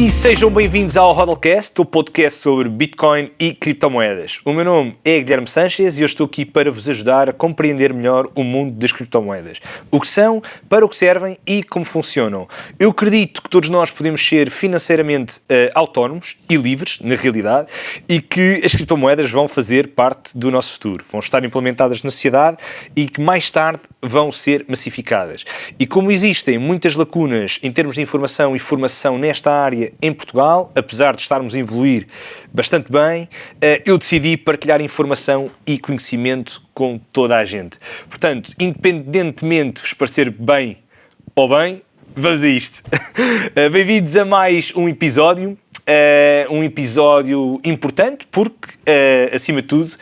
Sejam bem-vindos ao HODLcast, o podcast sobre Bitcoin e criptomoedas. O meu nome é Guilherme Sanches e eu estou aqui para vos ajudar a compreender melhor o mundo das criptomoedas. O que são, para o que servem e como funcionam. Eu acredito que todos nós podemos ser financeiramente autónomos e livres, na realidade, e que as criptomoedas vão fazer parte do nosso futuro. Vão estar implementadas na sociedade e que mais tarde vão ser massificadas. E como existem muitas lacunas em termos de informação e formação nesta área em Portugal, apesar de estarmos a evoluir bastante bem, eu decidi partilhar informação e conhecimento com toda a gente. Portanto, independentemente de vos parecer bem ou bem, vamos a isto. Bem-vindos a mais um episódio importante porque, acima de tudo,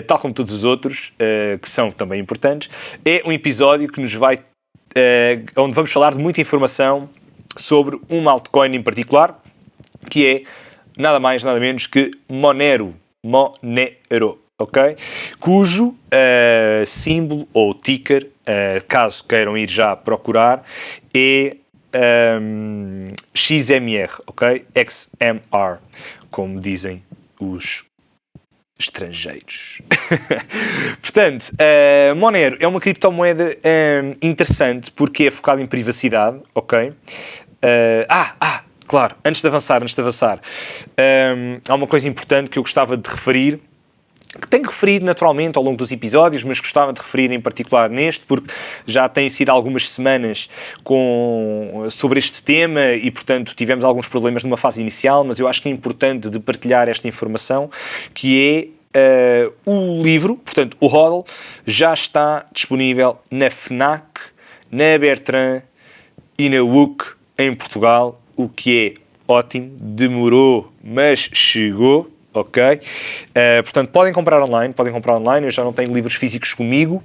tal como todos os outros, que são também importantes, é um episódio que nos vai, onde vamos falar de muita informação sobre uma altcoin em particular, que é nada mais, nada menos que Monero, ok? Cujo símbolo ou ticker, caso queiram ir já procurar, é XMR, ok? XMR, como dizem os estrangeiros. Portanto, Monero é uma criptomoeda interessante porque é focada em privacidade, ok? Claro, antes de avançar, há uma coisa importante que eu gostava de referir, que tenho referido naturalmente ao longo dos episódios, mas gostava de referir em particular neste, porque já têm sido algumas semanas sobre este tema e, portanto, tivemos alguns problemas numa fase inicial, mas eu acho que é importante de partilhar esta informação, que é o livro, portanto, o HODL, já está disponível na FNAC, na Bertrand e na WUC em Portugal, o que é ótimo, demorou, mas chegou. Ok? Portanto, podem comprar online, eu já não tenho livros físicos comigo,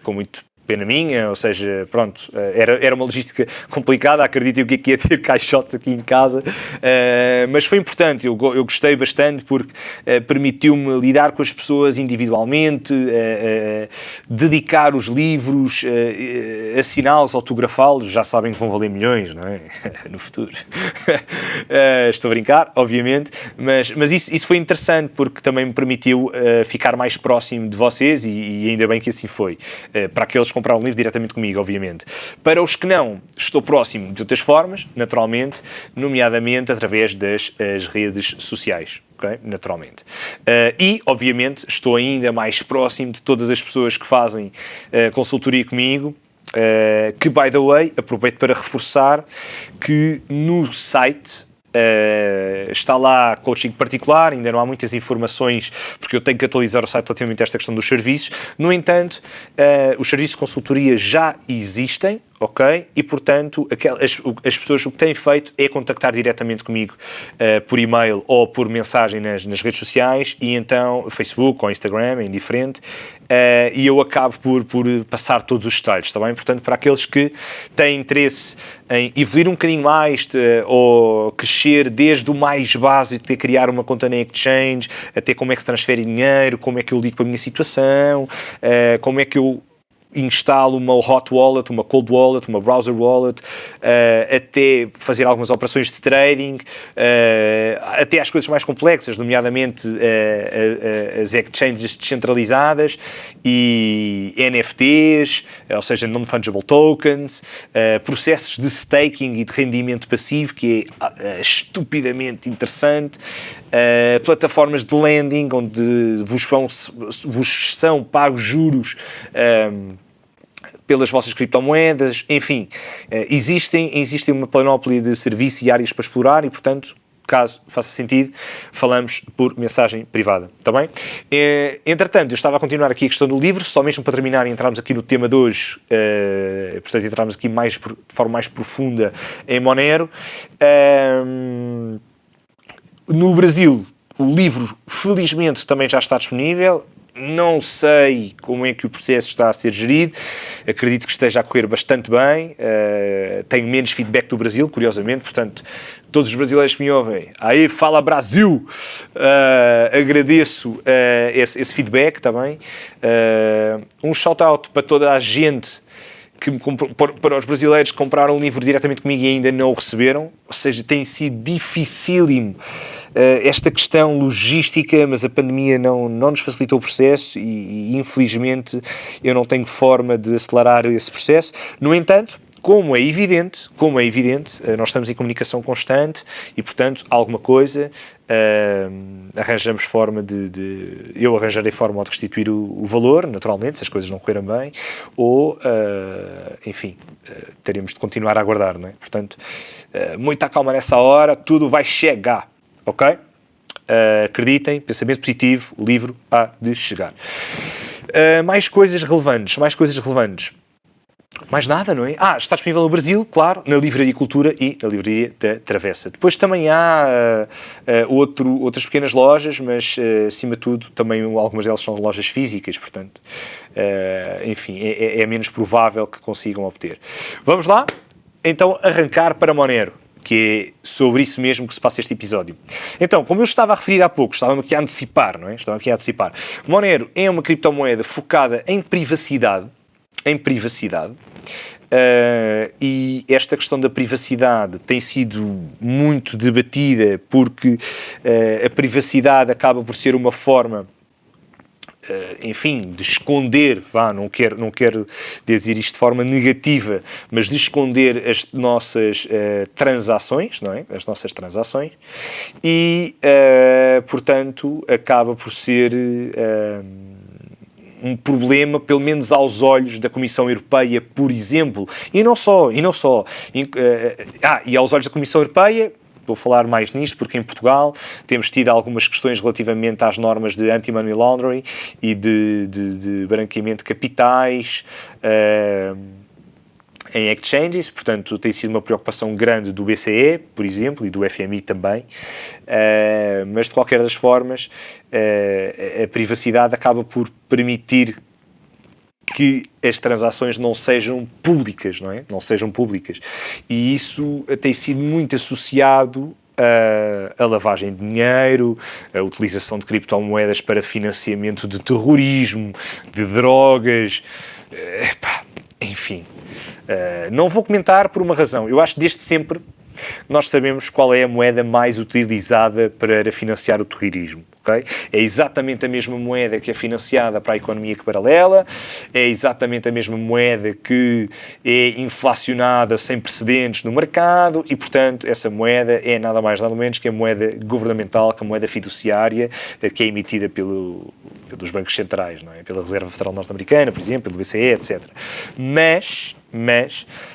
com muito pena minha, ou seja, pronto, era uma logística complicada, acreditem o que é que ia ter caixotes aqui em casa, mas foi importante, eu gostei bastante porque permitiu-me lidar com as pessoas individualmente, dedicar os livros, assiná-los, autografá-los, já sabem que vão valer milhões, não é? No futuro. Estou a brincar, obviamente, mas isso foi interessante porque também me permitiu ficar mais próximo de vocês e ainda bem que assim foi. Para aqueles que compraram o livro diretamente comigo, obviamente. Para os que não, estou próximo de outras formas, naturalmente, nomeadamente através das redes sociais. Okay? Naturalmente. E, obviamente, estou ainda mais próximo de todas as pessoas que fazem consultoria comigo, que, by the way, aproveito para reforçar que no site está lá coaching particular, ainda não há muitas informações porque eu tenho que atualizar o site relativamente a esta questão dos serviços. No entanto, os serviços de consultoria já existem, ok? E, portanto, as pessoas o que têm feito é contactar diretamente comigo por e-mail ou por mensagem nas redes sociais e então, Facebook ou Instagram, é indiferente, e eu acabo por passar todos os detalhes, está bem? Portanto, para aqueles que têm interesse em evoluir um bocadinho mais ou crescer desde o mais básico de criar uma conta na exchange, até como é que se transfere dinheiro, como é que eu lido com a minha situação, como é que eu instalo uma hot wallet, uma cold wallet, uma browser wallet, até fazer algumas operações de trading, até às coisas mais complexas, nomeadamente as exchanges descentralizadas e NFTs, ou seja, non-fungible tokens, processos de staking e de rendimento passivo, que é estupidamente interessante, plataformas de lending, onde vos são pagos juros pelas vossas criptomoedas, enfim, existem uma panóplia de serviços e áreas para explorar e, portanto, caso faça sentido, falamos por mensagem privada, está bem? Entretanto, eu estava a continuar aqui a questão do livro, só mesmo para terminar e entrarmos aqui no tema de hoje, portanto, entrarmos aqui de forma mais profunda em Monero. No Brasil, o livro, felizmente, também já está disponível. não sei como é que o processo está a ser gerido, acredito que esteja a correr bastante bem, tenho menos feedback do Brasil, curiosamente, portanto, todos os brasileiros que me ouvem, aí fala Brasil, agradeço esse feedback também. Um shout-out para toda a gente para os brasileiros que compraram um livro diretamente comigo e ainda não o receberam, ou seja, tem sido dificílimo esta questão logística, mas a pandemia não nos facilitou o processo e infelizmente eu não tenho forma de acelerar esse processo. No entanto, como é evidente, nós estamos em comunicação constante e, portanto, alguma coisa, arranjamos forma eu arranjarei forma de restituir o valor, naturalmente, se as coisas não correrem bem, ou, enfim, teremos de continuar a aguardar, não é? Portanto, muita calma nessa hora, tudo vai chegar, ok? Acreditem, pensamento positivo, o livro há de chegar. Mais coisas relevantes. Mais nada, não é? Está disponível no Brasil, claro, na Livraria Cultura e na Livraria da Travessa. Depois também há outras pequenas lojas, mas, acima de tudo, também algumas delas são lojas físicas, portanto, enfim, é menos provável que consigam obter. Vamos lá, então, arrancar para Monero, que é sobre isso mesmo que se passa este episódio. Então, como eu estava a referir há pouco, estava aqui a antecipar, não é? Monero é uma criptomoeda focada em privacidade, e esta questão da privacidade tem sido muito debatida porque a privacidade acaba por ser uma forma, enfim, de esconder, não quero dizer isto de forma negativa, mas de esconder as nossas transações, não é? As nossas transações e, portanto, acaba por ser um problema, pelo menos aos olhos da Comissão Europeia, por exemplo, e aos olhos da Comissão Europeia. Vou falar mais nisto porque em Portugal temos tido algumas questões relativamente às normas de anti-money laundering e de branqueamento de capitais em exchanges, portanto tem sido uma preocupação grande do BCE, por exemplo, e do FMI também, mas de qualquer das formas a privacidade acaba por permitir que as transações não sejam públicas, não é? Não sejam públicas. E isso tem sido muito associado a lavagem de dinheiro, a utilização de criptomoedas para financiamento de terrorismo, de drogas, enfim. Não vou comentar por uma razão. Eu acho que desde sempre nós sabemos qual é a moeda mais utilizada para financiar o terrorismo. Okay? É exatamente a mesma moeda que é financiada para a economia que paralela, é exatamente a mesma moeda que é inflacionada sem precedentes no mercado e, portanto, essa moeda é nada mais nada menos que a moeda governamental, que a moeda fiduciária que é emitida pelos bancos centrais, não é? Pela Reserva Federal Norte-Americana, por exemplo, pelo BCE, etc. Mas,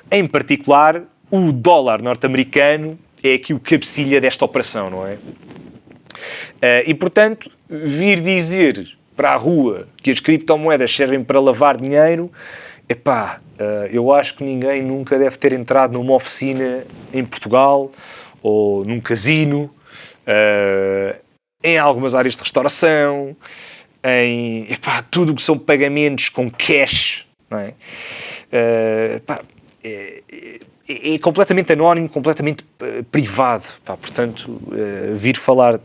em particular, o dólar norte-americano é aqui o cabecilha desta operação, não é? E, portanto, vir dizer para a rua que as criptomoedas servem para lavar dinheiro, eu acho que ninguém nunca deve ter entrado numa oficina em Portugal ou num casino, em algumas áreas de restauração, em tudo o que são pagamentos com cash, não é? É completamente anónimo, completamente privado. Portanto, vir falar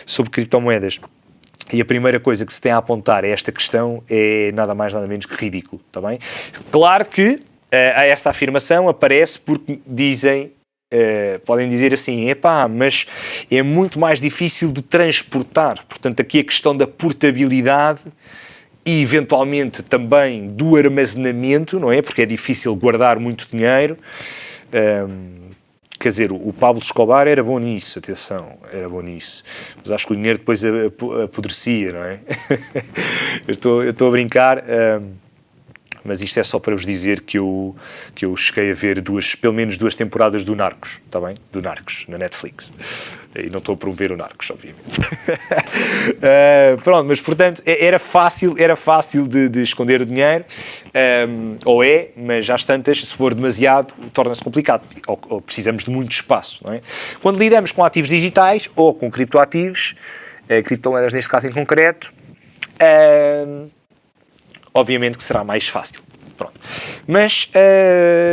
sobre criptomoedas e a primeira coisa que se tem a apontar a esta questão é nada mais, nada menos que ridículo, está bem? Claro que esta afirmação aparece porque dizem, podem dizer assim, mas é muito mais difícil de transportar. Portanto, aqui a questão da portabilidade e, eventualmente, também do armazenamento, não é? Porque é difícil guardar muito dinheiro. Quer dizer, o Pablo Escobar era bom nisso, atenção, era bom nisso. Mas acho que o dinheiro depois apodrecia, não é? eu estou a brincar, mas isto é só para vos dizer que eu cheguei a ver pelo menos duas temporadas do Narcos, está bem? Do Narcos, na Netflix. E não estou a promover o Narcos, obviamente. Pronto, mas portanto era fácil de esconder o dinheiro, mas às tantas, se for demasiado, torna-se complicado, ou precisamos de muito espaço, não é? Quando lidamos com ativos digitais ou com criptoativos, criptomoedas neste caso em concreto, Obviamente que será mais fácil. Pronto. Mas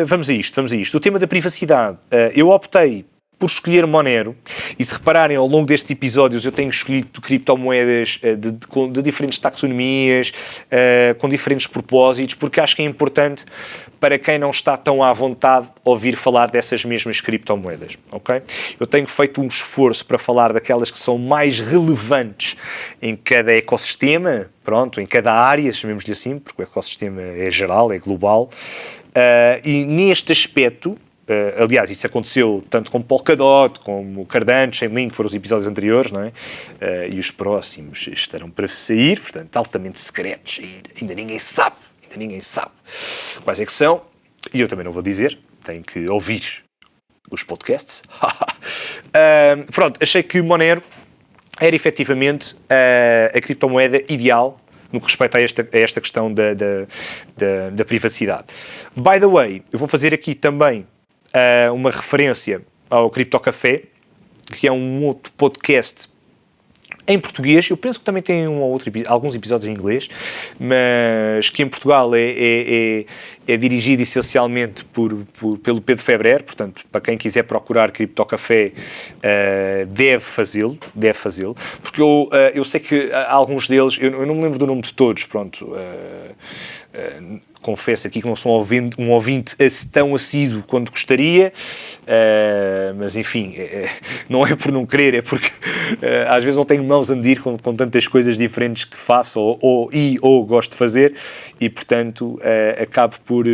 vamos a isto. O tema da privacidade. Eu optei por escolher Monero, e se repararem, ao longo destes episódios eu tenho escolhido criptomoedas de diferentes taxonomias, com diferentes propósitos, porque acho que é importante para quem não está tão à vontade ouvir falar dessas mesmas criptomoedas, ok? Eu tenho feito um esforço para falar daquelas que são mais relevantes em cada ecossistema, pronto, em cada área, chamemos-lhe assim, porque o ecossistema é geral, é global, e neste aspecto, aliás, isso aconteceu tanto com Polkadot, como Cardano, Chainlink, foram os episódios anteriores, não é? E os próximos estarão para sair, portanto, altamente secretos, e ainda ninguém sabe quais é que são, e eu também não vou dizer, tenho que ouvir os podcasts. Pronto, achei que Monero era efetivamente a criptomoeda ideal no que respeita a esta questão da privacidade. By the way, eu vou fazer aqui também uma referência ao Cripto Café, que é um outro podcast em português. Eu penso que também tem alguns episódios em inglês, mas que em Portugal é dirigido essencialmente pelo Pedro Febrer. Portanto, para quem quiser procurar Cripto Café, deve fazê-lo, porque eu sei que alguns deles, eu não me lembro do nome de todos, pronto, confesso aqui que não sou um ouvinte tão assíduo quanto gostaria, mas enfim, não é por não querer, é porque às vezes não tenho mãos a medir com tantas coisas diferentes que faço ou gosto de fazer, e portanto acabo por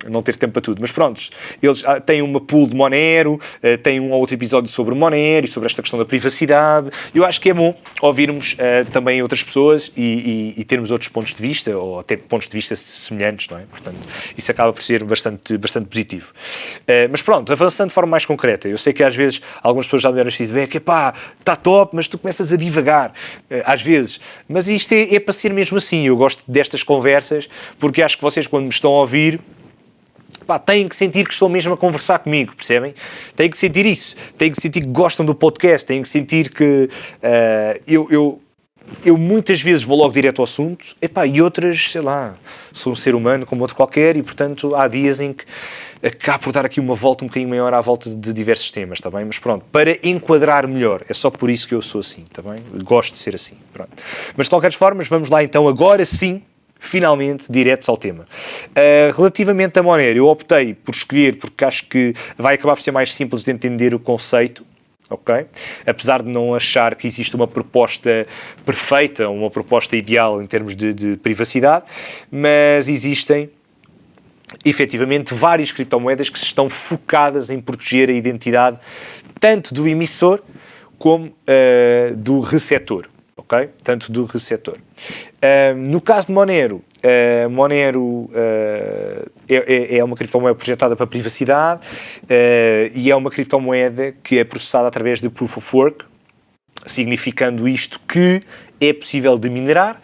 não ter tempo para tudo. Mas pronto, eles têm uma pool de Monero, têm um ou outro episódio sobre Monero e sobre esta questão da privacidade. Eu acho que é bom ouvirmos também outras pessoas e termos outros pontos de vista, ou até pontos de vista semelhantes, não é? Portanto, isso acaba por ser bastante positivo. Mas pronto, avançando de forma mais concreta, eu sei que às vezes algumas pessoas já me deram este feedback, epá, está top, mas tu começas a divagar, às vezes. Mas isto é para ser mesmo assim. Eu gosto destas conversas, porque acho que vocês, quando me estão a ouvir, têm que sentir que estão mesmo a conversar comigo, percebem? Têm que sentir isso, têm que sentir que gostam do podcast, têm que sentir que eu muitas vezes vou logo direto ao assunto, e outras, sei lá, sou um ser humano como outro qualquer, e portanto há dias em que acabo por dar aqui uma volta um bocadinho maior à volta de diversos temas, está bem? Mas pronto, para enquadrar melhor, é só por isso que eu sou assim, está bem? Gosto de ser assim, pronto. Mas de qualquer forma, vamos lá então agora sim, finalmente, diretos ao tema. Relativamente a Monero, eu optei por escolher, porque acho que vai acabar por ser mais simples de entender o conceito, ok? Apesar de não achar que existe uma proposta perfeita, uma proposta ideal em termos de privacidade, mas existem, efetivamente, várias criptomoedas que estão focadas em proteger a identidade tanto do emissor como do receptor. Okay? Tanto do receptor. No caso de Monero, Monero é uma criptomoeda projetada para privacidade e é uma criptomoeda que é processada através de Proof of Work, significando isto que é possível de minerar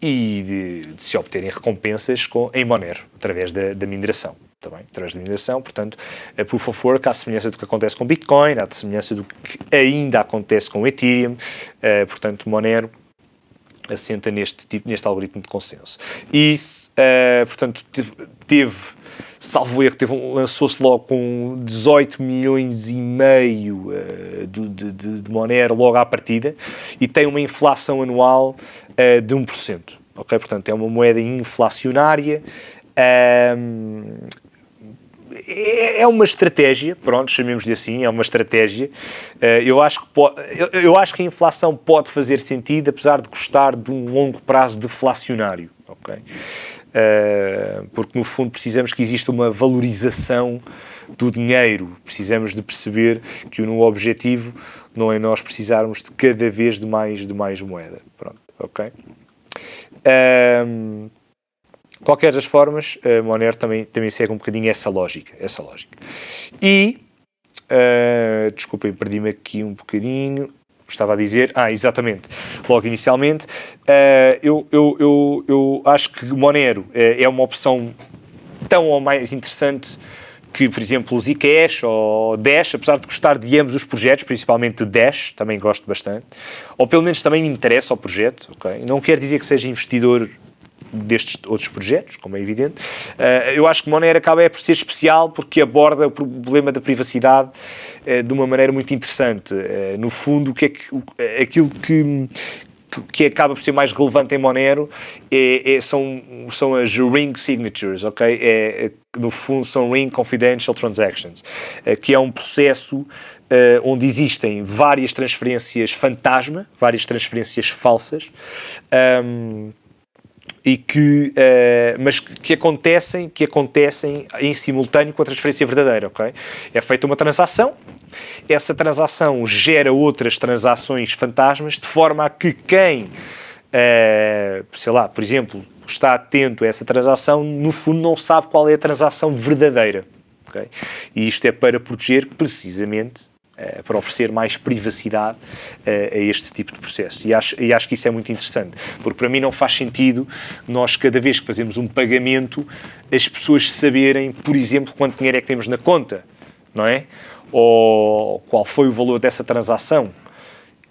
e de se obterem recompensas em Monero, através da mineração. Também, através da mineração, portanto, a Proof of Work, à semelhança do que acontece com Bitcoin, à semelhança do que ainda acontece com Ethereum, portanto, Monero assenta neste algoritmo de consenso. E, portanto, salvo erro, lançou-se logo com 18 milhões e meio de Monero logo à partida, e tem uma inflação anual de 1%. Okay? Portanto, é uma moeda inflacionária. É uma estratégia, pronto, chamemos-lhe assim, é uma estratégia. Eu acho que a inflação pode fazer sentido, apesar de gostar de um longo prazo deflacionário, ok? Porque no fundo precisamos que exista uma valorização do dinheiro, precisamos de perceber que o objetivo não é nós precisarmos de cada vez de mais moeda, pronto, ok? Qualquer das formas, a Monero também segue um bocadinho essa lógica. E, desculpem, perdi-me aqui um bocadinho, estava a dizer, exatamente, logo inicialmente, eu acho que Monero é uma opção tão ou mais interessante que, por exemplo, o Zcash ou Dash, apesar de gostar de ambos os projetos, principalmente de Dash, também gosto bastante, ou pelo menos também me interessa o projeto, ok? Não quer dizer que seja investidor destes outros projetos, como é evidente. Eu acho que Monero acaba por ser especial porque aborda o problema da privacidade de uma maneira muito interessante. No fundo, aquilo que acaba por ser mais relevante em Monero são as ring signatures, ok? No fundo, são ring confidential transactions, que é um processo onde existem várias transferências fantasma, várias transferências falsas, mas que acontecem em simultâneo com a transferência verdadeira, ok? É feita uma transação, essa transação gera outras transações fantasmas, de forma a que quem, sei lá, por exemplo, está atento a essa transação, no fundo não sabe qual é a transação verdadeira, ok? E isto é para proteger precisamente para oferecer mais privacidade a este tipo de processo. E acho que isso é muito interessante, porque para mim não faz sentido nós, cada vez que fazemos um pagamento, as pessoas saberem, por exemplo, quanto dinheiro é que temos na conta, não é? Ou qual foi o valor dessa transação.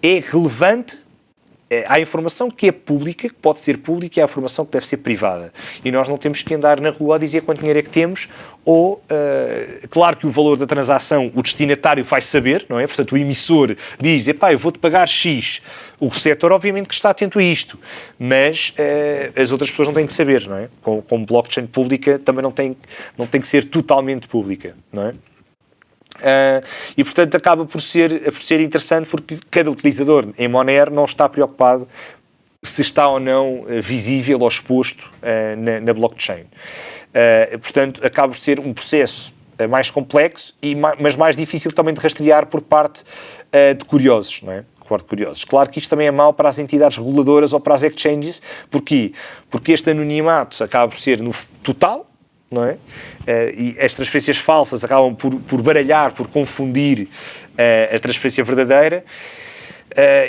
É relevante. Há informação que é pública, que pode ser pública, e há informação que deve ser privada. E nós não temos que andar na rua a dizer quanto dinheiro é que temos, ou, claro que o valor da transação o destinatário vai saber, não é? Portanto, o emissor diz, epá, eu vou-te pagar X. O receptor, obviamente, que está atento a isto, mas as outras pessoas não têm que saber, não é? Como blockchain pública, também não tem que ser totalmente pública, não é? E, portanto, acaba por ser interessante porque cada utilizador em Monero não está preocupado se está ou não visível ou exposto na blockchain. Portanto, acaba por ser um processo mais complexo, mas mais difícil também de rastrear por parte de curiosos, não é? Claro que isto também é mau para as entidades reguladoras ou para as exchanges. Porquê? Porque este anonimato acaba por ser no total, não é? E as transferências falsas acabam por baralhar, por confundir a transferência verdadeira,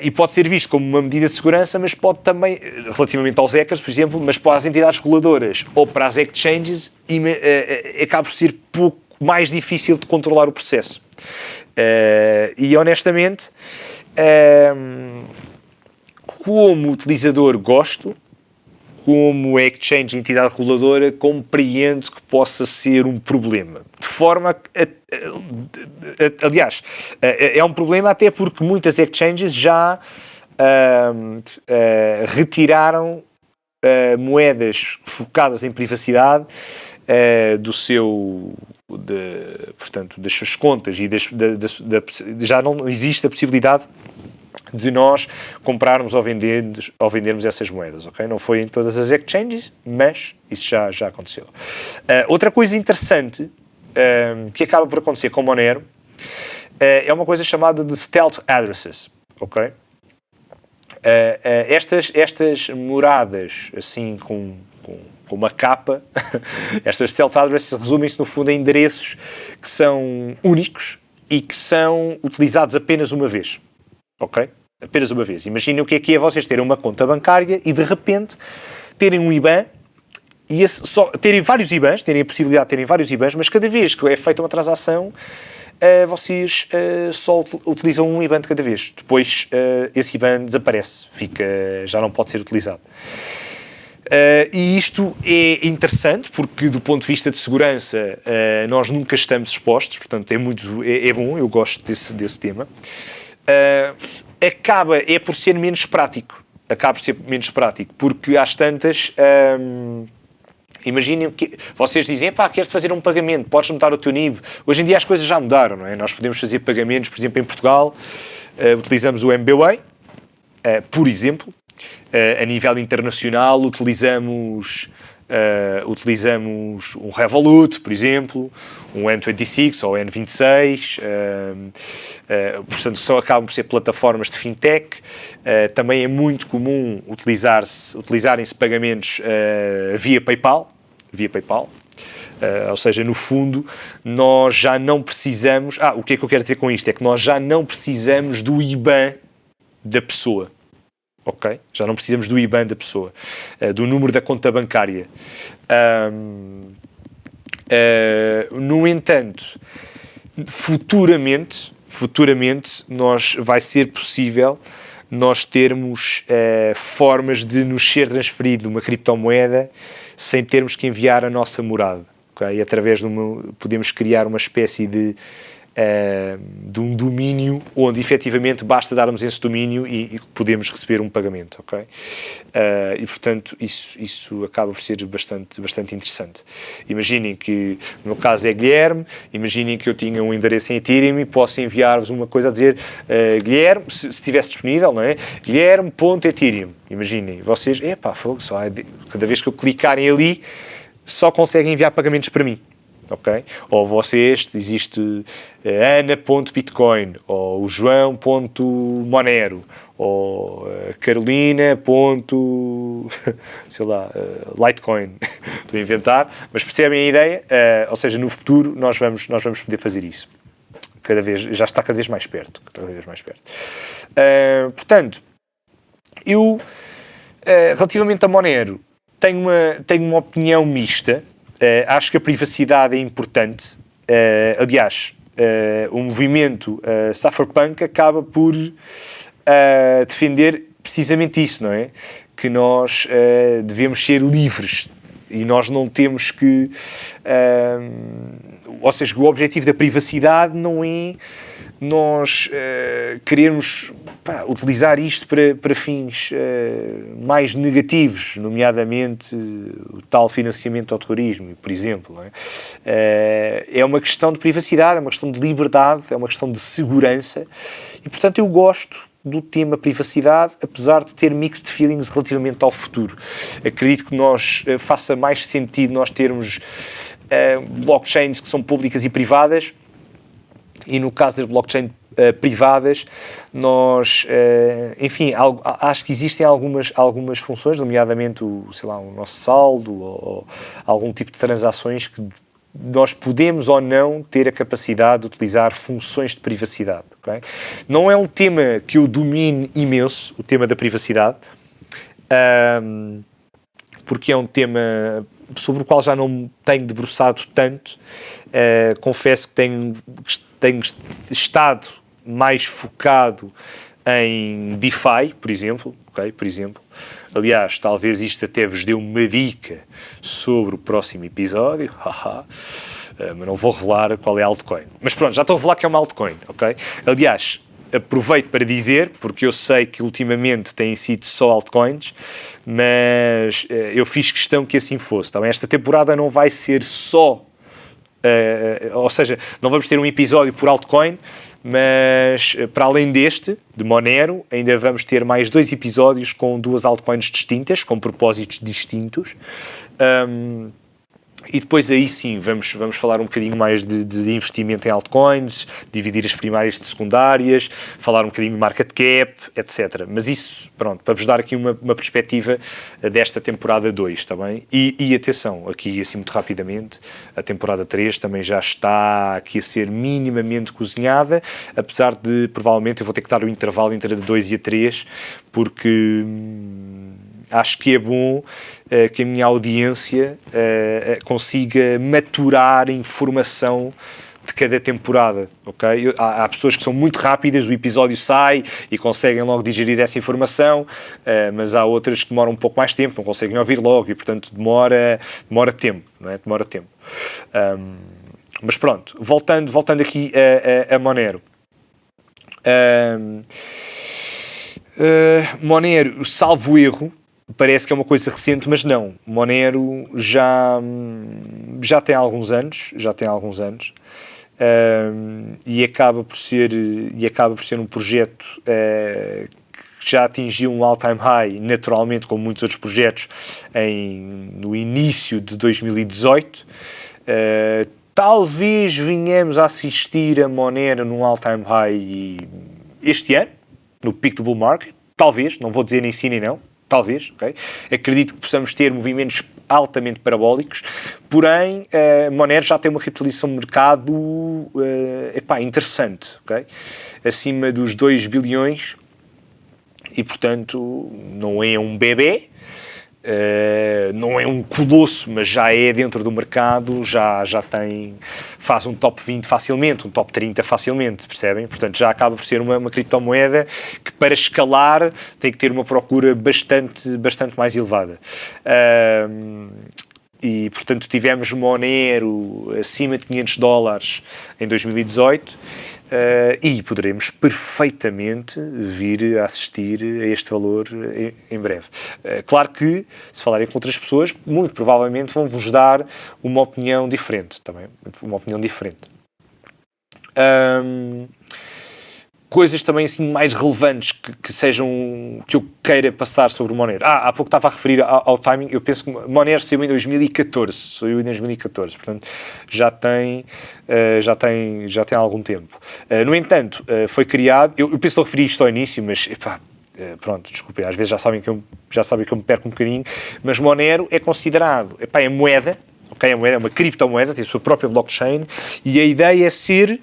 e pode ser visto como uma medida de segurança, mas pode também, relativamente aos hackers, por exemplo, mas para as entidades reguladoras ou para as exchanges, acaba por ser pouco mais difícil de controlar o processo. E honestamente, como utilizador gosto, como exchange, entidade reguladora, compreendo que possa ser um problema. De forma que, aliás, é um problema até porque muitas exchanges já retiraram moedas focadas em privacidade portanto, das suas contas, e já não existe a possibilidade de nós comprarmos ou vendermos essas moedas, ok? Não foi em todas as exchanges, mas isso já aconteceu. Outra coisa interessante que acaba por acontecer com Monero é uma coisa chamada de stealth addresses, ok? Estas moradas, assim, com uma capa, estas stealth addresses resumem-se, no fundo, em endereços que são únicos e que são utilizados apenas uma vez. Ok? Apenas uma vez. Imaginem o que é vocês terem uma conta bancária e de repente terem um IBAN e terem vários IBANs, terem a possibilidade de terem vários IBANs, mas cada vez que é feita uma transação, vocês só utilizam um IBAN de cada vez. Depois esse IBAN desaparece, já não pode ser utilizado. E isto é interessante porque, do ponto de vista de segurança, nós nunca estamos expostos, portanto é bom, eu gosto desse tema. Acaba por ser menos prático, porque às tantas, imaginem que vocês dizem, queres fazer um pagamento, podes mudar o teu NIB. Hoje em dia as coisas já mudaram, não é? Nós podemos fazer pagamentos, por exemplo, em Portugal, utilizamos o MBWay, por exemplo. A nível internacional utilizamos um Revolut, por exemplo, um N26 ou N26, portanto acabam por ser plataformas de fintech. Também é muito comum utilizarem-se pagamentos via PayPal, ou seja, no fundo, nós já não precisamos... o que é que eu quero dizer com isto? É que nós já não precisamos do IBAN da pessoa. Ok? Já não precisamos do IBAN da pessoa, do número da conta bancária. No entanto, futuramente vai ser possível nós termos formas de nos ser transferido uma criptomoeda sem termos que enviar a nossa morada. Okay? Através podemos criar uma espécie de um domínio onde efetivamente basta darmos esse domínio e podemos receber um pagamento, ok? E portanto isso acaba por ser bastante interessante. Imaginem que, no meu caso é Guilherme, imaginem que eu tinha um endereço em Ethereum e posso enviar-vos uma coisa a dizer Guilherme, se estivesse disponível, não é? Guilherme.ethereum, imaginem, vocês, cada vez que eu clicarem ali, só conseguem enviar pagamentos para mim. Okay? Ou vocês, existe Ana.bitcoin, ou o João.monero, ou Carolina. Sei lá, Litecoin. Estou a inventar, mas percebem a ideia? Ou seja, no futuro nós vamos poder fazer isso. Já está cada vez mais perto. Portanto, eu, relativamente a Monero, tenho uma opinião mista. Acho que a privacidade é importante. Aliás, o movimento Cypherpunk acaba por defender precisamente isso, não é? Que nós devemos ser livres e nós não temos que... ou seja, o objetivo da privacidade não é nós querermos utilizar isto para fins mais negativos, nomeadamente o tal financiamento ao terrorismo, por exemplo. Não é? É uma questão de privacidade, é uma questão de liberdade, é uma questão de segurança e, portanto, eu gosto do tema privacidade, apesar de ter mixed feelings relativamente ao futuro. Acredito que faça mais sentido nós termos blockchains que são públicas e privadas. E no caso das blockchains privadas, nós, enfim, acho que existem algumas funções, nomeadamente o nosso saldo ou algum tipo de transações que nós podemos ou não ter a capacidade de utilizar funções de privacidade. Okay? Não é um tema que eu domine imenso, o tema da privacidade, porque é um tema sobre o qual já não me tenho debruçado tanto. Confesso que tenho estado mais focado em DeFi, por exemplo. Okay? Aliás, talvez isto até vos dê uma dica sobre o próximo episódio, mas não vou revelar qual é a altcoin. Mas pronto, já estou a revelar que é uma altcoin, ok? Aliás, aproveito para dizer, porque eu sei que ultimamente têm sido só altcoins, mas eu fiz questão que assim fosse. Então, esta temporada não vai ser só, ou seja, não vamos ter um episódio por altcoin, mas para além deste, de Monero, ainda vamos ter mais 2 episódios com 2 altcoins distintas, com propósitos distintos. E depois aí sim, vamos falar um bocadinho mais de investimento em altcoins, dividir as primárias de secundárias, falar um bocadinho de market cap, etc. Mas isso, pronto, para vos dar aqui uma perspectiva desta temporada 2, está bem? E atenção, aqui assim muito rapidamente, a temporada 3 também já está aqui a ser minimamente cozinhada, apesar de, provavelmente, eu vou ter que dar o intervalo entre a 2 e a 3, porque... acho que é bom que a minha audiência consiga maturar a informação de cada temporada, ok? Há pessoas que são muito rápidas, o episódio sai e conseguem logo digerir essa informação, mas há outras que demoram um pouco mais tempo, não conseguem ouvir logo e, portanto, demora tempo, não é? Demora tempo. Mas pronto, voltando aqui a Monero. Monero, salvo erro, parece que é uma coisa recente, mas não. Monero já tem alguns anos, e acaba por ser um projeto que já atingiu um all-time high, naturalmente, como muitos outros projetos, no início de 2018. Talvez venhamos a assistir a Monero num all-time high este ano, no peak do bull market. Talvez, não vou dizer nem sim nem não. Talvez, ok? Acredito que possamos ter movimentos altamente parabólicos, porém, Monero já tem uma capitalização de mercado interessante, ok? Acima dos 2 bilhões e, portanto, não é um bebê, não é um colosso, mas já é dentro do mercado, já faz um top 20 facilmente, um top 30 facilmente, percebem? Portanto, já acaba por ser uma criptomoeda que, para escalar, tem que ter uma procura bastante mais elevada. E, portanto, tivemos Monero acima de $500 em 2018, e poderemos perfeitamente vir a assistir a este valor em breve. Claro que, se falarem com outras pessoas, muito provavelmente vão-vos dar uma opinião diferente, também, uma opinião diferente. Coisas também assim mais relevantes que eu queira passar sobre o Monero. Há pouco estava a referir ao timing. Eu penso que o Monero saiu em 2014, portanto já tem algum tempo. No entanto, foi criado, eu penso que não referi isto ao início, mas pronto, desculpem, às vezes já sabem que eu me perco um bocadinho, mas Monero é considerado, é moeda, ok? É uma criptomoeda, tem a sua própria blockchain, e a ideia é ser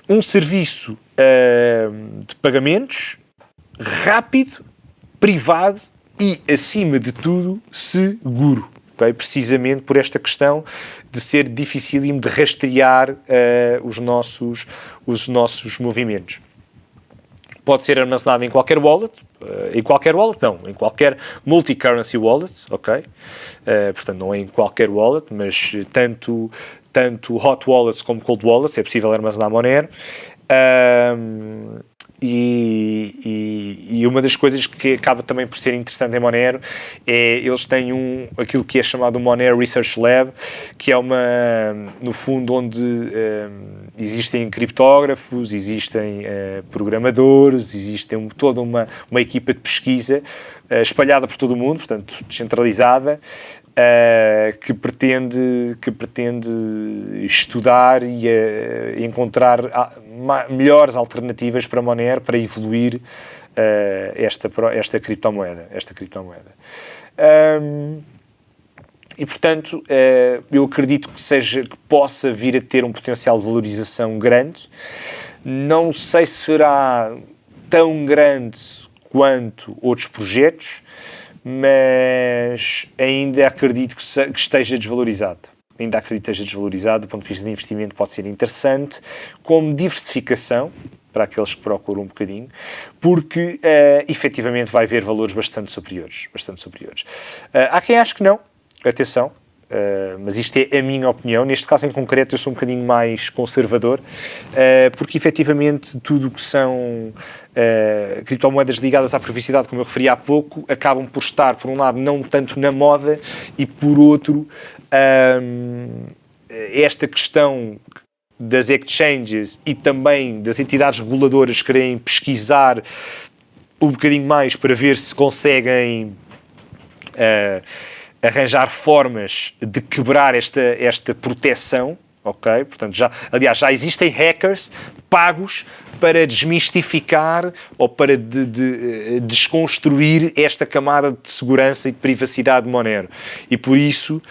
um serviço de pagamentos rápido, privado e, acima de tudo, seguro. Okay? Precisamente por esta questão de ser dificílimo de rastrear os nossos movimentos. Pode ser armazenado em qualquer wallet, em qualquer multi-currency wallet, ok? Portanto, não é em qualquer wallet, mas tanto hot wallets como cold wallets é possível armazenar Monero. E uma das coisas que acaba também por ser interessante em Monero é eles têm aquilo que é chamado Monero Research Lab, que é no fundo, onde existem criptógrafos, existem programadores, existem toda uma equipa de pesquisa espalhada por todo o mundo, portanto descentralizada, que pretende estudar e encontrar melhores alternativas para Monero para evoluir esta criptomoeda. E, portanto, eu acredito que possa vir a ter um potencial de valorização grande. Não sei se será tão grande quanto outros projetos, mas ainda acredito que esteja desvalorizado. Do ponto de vista de investimento pode ser interessante, como diversificação, para aqueles que procuram um bocadinho, porque efetivamente vai haver valores bastante superiores. Há quem ache que não, atenção, mas isto é a minha opinião. Neste caso em concreto eu sou um bocadinho mais conservador, porque efetivamente tudo o que são criptomoedas ligadas à privacidade, como eu referi há pouco, acabam por estar, por um lado, não tanto na moda, e por outro, esta questão das exchanges e também das entidades reguladoras querem pesquisar um bocadinho mais para ver se conseguem arranjar formas de quebrar esta proteção, ok? Portanto, já existem hackers pagos para desmistificar ou para desconstruir esta camada de segurança e de privacidade de Monero. E por isso,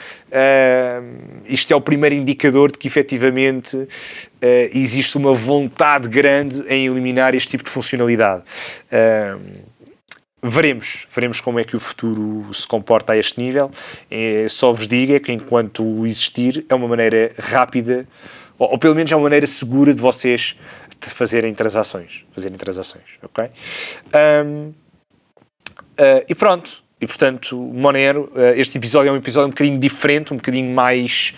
isto é o primeiro indicador de que efetivamente existe uma vontade grande em eliminar este tipo de funcionalidade. Veremos como é que o futuro se comporta a este nível. Só vos digo que enquanto existir é uma maneira rápida, ou pelo menos é uma maneira segura de vocês fazerem transações, ok? E pronto. E, portanto, Monero, este episódio é um episódio um bocadinho diferente, um bocadinho mais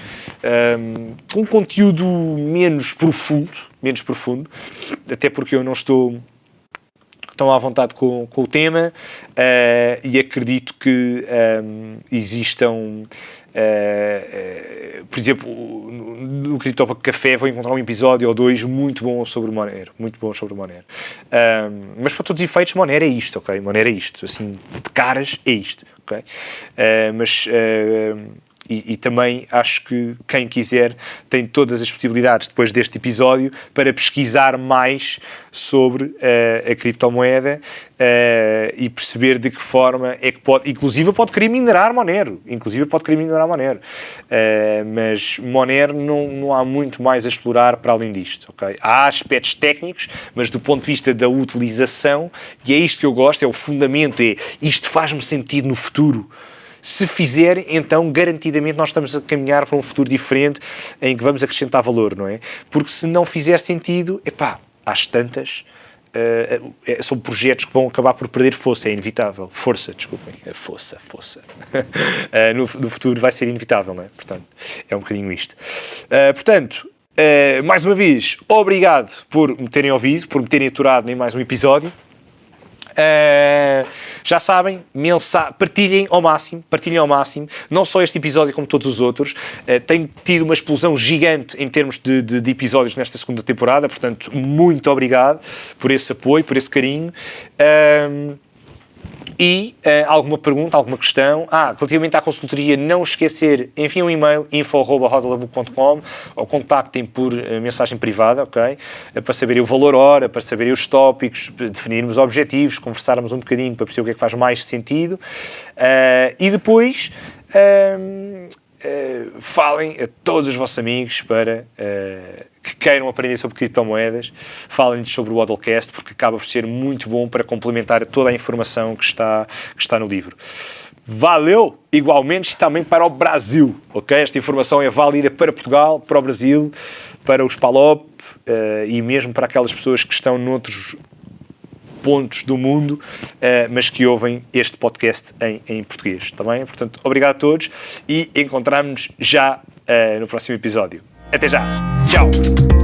com um conteúdo menos profundo, até porque eu não estou tão à vontade com o tema, e acredito que existam, por exemplo, no Cripto Café vou encontrar um episódio ou dois muito bons sobre o Monero, mas para todos os efeitos Monero é isto, ok? Monero é isto, assim, de caras é isto, ok? E também acho que quem quiser tem todas as possibilidades, depois deste episódio, para pesquisar mais sobre a criptomoeda e perceber de que forma é que inclusive pode querer minerar Monero. Mas Monero não há muito mais a explorar para além disto, ok? Há aspectos técnicos, mas do ponto de vista da utilização, e é isto que eu gosto, é o fundamento, isto faz-me sentido no futuro. Se fizer, então, garantidamente, nós estamos a caminhar para um futuro diferente em que vamos acrescentar valor, não é? Porque se não fizer sentido, às tantas, são projetos que vão acabar por perder força, é inevitável. Força, desculpem. Força. No futuro vai ser inevitável, não é? Portanto, é um bocadinho isto. Portanto, mais uma vez, obrigado por me terem ouvido, por me terem aturado em mais um episódio. Já sabem, partilhem ao máximo, não só este episódio como todos os outros. Tenho tido uma explosão gigante em termos de episódios nesta segunda temporada, portanto, muito obrigado por esse apoio, por esse carinho. E alguma pergunta, alguma questão? Relativamente à consultoria, não esquecer, enviem um e-mail info@rodelabook.com ou contactem por mensagem privada, ok? Para saberem o valor hora, para saberem os tópicos, definirmos objetivos, conversarmos um bocadinho para perceber o que é que faz mais sentido. E depois falem a todos os vossos amigos para que queiram aprender sobre criptomoedas, falem-lhes sobre o Hodlcast, porque acaba por ser muito bom para complementar toda a informação que está no livro. Valeu, igualmente, e também para o Brasil, ok? Esta informação é válida para Portugal, para o Brasil, para os PALOP e mesmo para aquelas pessoas que estão noutros pontos do mundo, mas que ouvem este podcast em português, está bem? Portanto, obrigado a todos e encontramos-nos já no próximo episódio. Até já! Tchau!